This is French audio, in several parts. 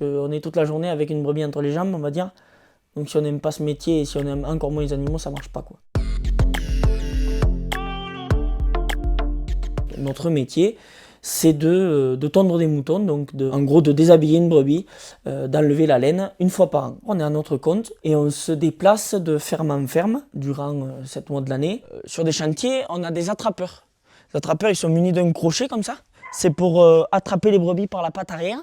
On est toute la journée avec une brebis entre les jambes, on va dire. Donc si on n'aime pas ce métier et si on aime encore moins les animaux, ça marche pas, quoi. Notre métier, c'est de tondre des moutons, donc en gros de déshabiller une brebis, d'enlever la laine une fois par an. On est à notre compte et on se déplace de ferme en ferme durant 7 mois de l'année. Sur des chantiers, on a des attrapeurs. Les attrapeurs, ils sont munis d'un crochet comme ça. C'est pour attraper les brebis par la patte arrière.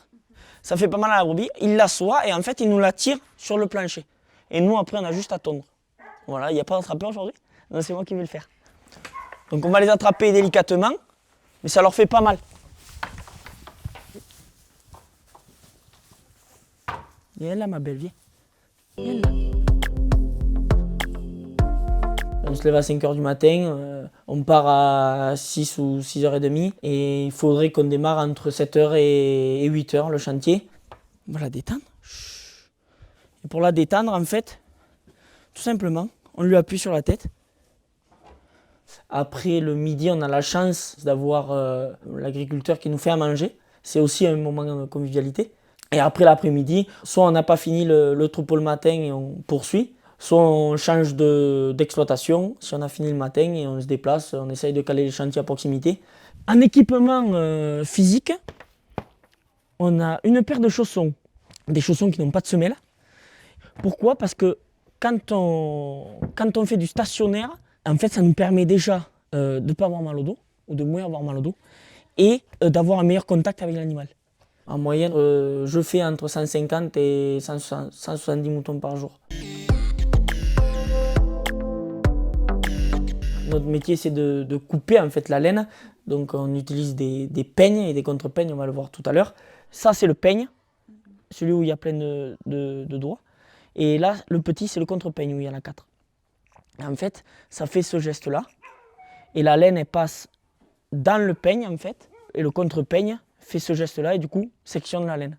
Ça fait pas mal à la brebis, ils l'assoient et en fait ils nous la tirent sur le plancher. Et nous après on a juste à tondre. Voilà, il n'y a pas d'attrapeur aujourd'hui, c'est moi qui vais le faire. Donc on va les attraper délicatement, mais ça leur fait pas mal. Viens là ma belle, viens. Viens là. On se lève à 5h du matin, on part à 6 ou 6h30 et il faudrait qu'on démarre entre 7h et 8h le chantier. On va la détendre. Et pour la détendre, en fait, tout simplement, on lui appuie sur la tête. Après le midi, on a la chance d'avoir l'agriculteur qui nous fait à manger. C'est aussi un moment de convivialité. Et après l'après-midi, soit on n'a pas fini le troupeau le matin et on poursuit, soit on change d'exploitation, si on a fini le matin et on se déplace, on essaye de caler les chantiers à proximité. En équipement physique, on a une paire de chaussons, des chaussons qui n'ont pas de semelle. Pourquoi? Parce que quand on fait du stationnaire, en fait ça nous permet déjà de ne pas avoir mal au dos, ou de moins avoir mal au dos, et d'avoir un meilleur contact avec l'animal. En moyenne, je fais entre 150 et 170 moutons par jour. Notre métier, c'est de couper en fait la laine. Donc on utilise des peignes et des contre-peignes, on va le voir tout à l'heure. Ça, c'est le peigne, celui où il y a plein de doigts. Et là, le petit, c'est le contre-peigne où il y en a 4. Et en fait, ça fait ce geste-là. Et la laine, elle passe dans le peigne, en fait. Et le contre-peigne fait ce geste-là et du coup, sectionne la laine.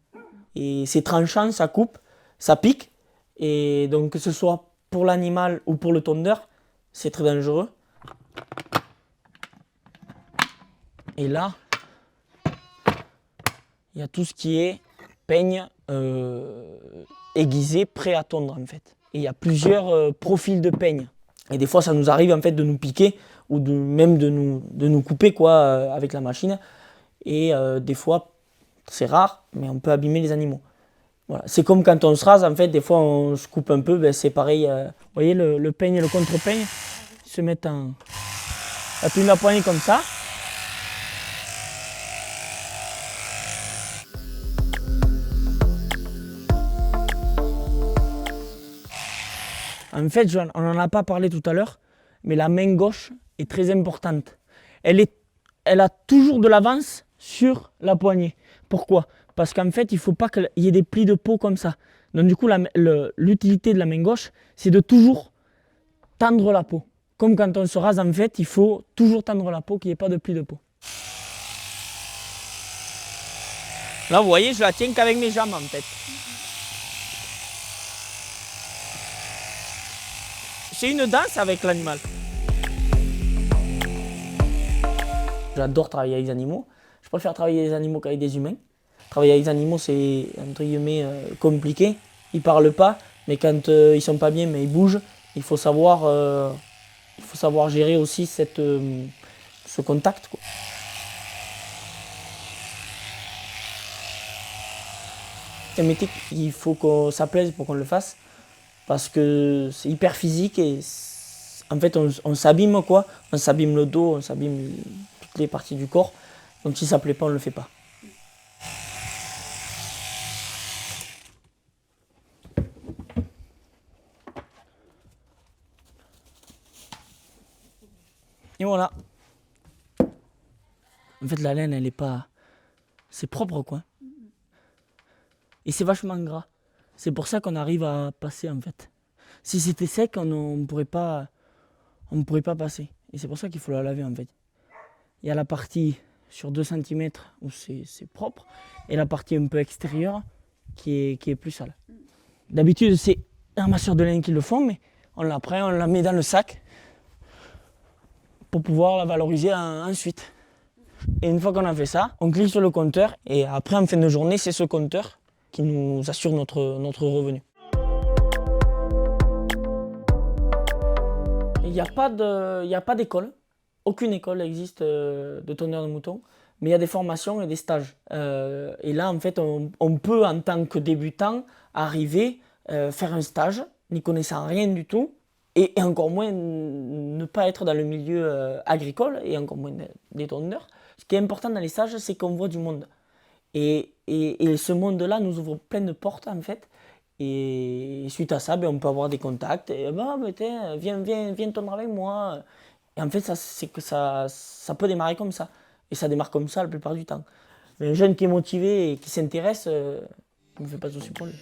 Et c'est tranchant, ça coupe, ça pique. Et donc, que ce soit pour l'animal ou pour le tondeur, c'est très dangereux. Et là, il y a tout ce qui est peigne aiguisé, prêt à tondre en fait. Et il y a plusieurs profils de peigne. Et des fois, ça nous arrive en fait de nous piquer ou même de nous couper quoi, avec la machine. Et des fois, c'est rare, mais on peut abîmer les animaux. Voilà. C'est comme quand on se rase, en fait, des fois on se coupe un peu, ben, c'est pareil. Vous voyez, le peigne et le contre-peigne se mettent en... Appuie la poignée comme ça. En fait, on n'en a pas parlé tout à l'heure, mais la main gauche est très importante. Elle a toujours de l'avance sur la poignée. Pourquoi? Parce qu'en fait, il ne faut pas qu'il y ait des plis de peau comme ça. Donc du coup, l'utilité de la main gauche, c'est de toujours tendre la peau. Comme quand on se rase, en fait, il faut toujours tendre la peau, qu'il n'y ait pas de plis de peau. Là, vous voyez, je la tiens qu'avec mes jambes, en fait. C'est une danse avec l'animal. J'adore travailler avec les animaux. Je préfère travailler les animaux qu'avec des humains. Travailler avec les animaux, c'est entre guillemets compliqué. Ils ne parlent pas, mais quand ils ne sont pas bien, mais ils bougent. Il faut savoir gérer aussi ce contact, quoi. C'est un métier qu'il faut que ça plaise pour qu'on le fasse. Parce que c'est hyper physique et en fait on s'abîme quoi. On s'abîme le dos, on s'abîme toutes les parties du corps. Donc si ça ne plaît pas, on ne le fait pas. Et voilà. En fait la laine elle est pas... C'est propre quoi. Et c'est vachement gras. C'est pour ça qu'on arrive à passer en fait. Si c'était sec, on ne pourrait pas passer. Et c'est pour ça qu'il faut la laver en fait. Il y a la partie sur 2 cm où c'est propre et la partie un peu extérieure qui est plus sale. D'habitude c'est un ramasseur de laine qui le font, mais on la prend, on la met dans le sac pour pouvoir la valoriser ensuite. Et une fois qu'on a fait ça, on clique sur le compteur et après en fin de journée, c'est ce compteur qui nous assure notre revenu. Il n'y a pas d'école, aucune école existe de tondeur de moutons, mais il y a des formations et des stages. Et là, en fait, on peut, en tant que débutant, arriver, faire un stage, n'y connaissant rien du tout, et encore moins ne pas être dans le milieu agricole, et encore moins des tondeurs. Ce qui est important dans les stages, c'est qu'on voit du monde. Et ce monde-là nous ouvre plein de portes, en fait. Et suite à ça, ben, on peut avoir des contacts. Et bah, ben, viens tondre avec moi. Et en fait, c'est que ça peut démarrer comme ça. Et ça démarre comme ça la plupart du temps. Mais un jeune qui est motivé et qui s'intéresse, on ne fait pas de soucis pour lui.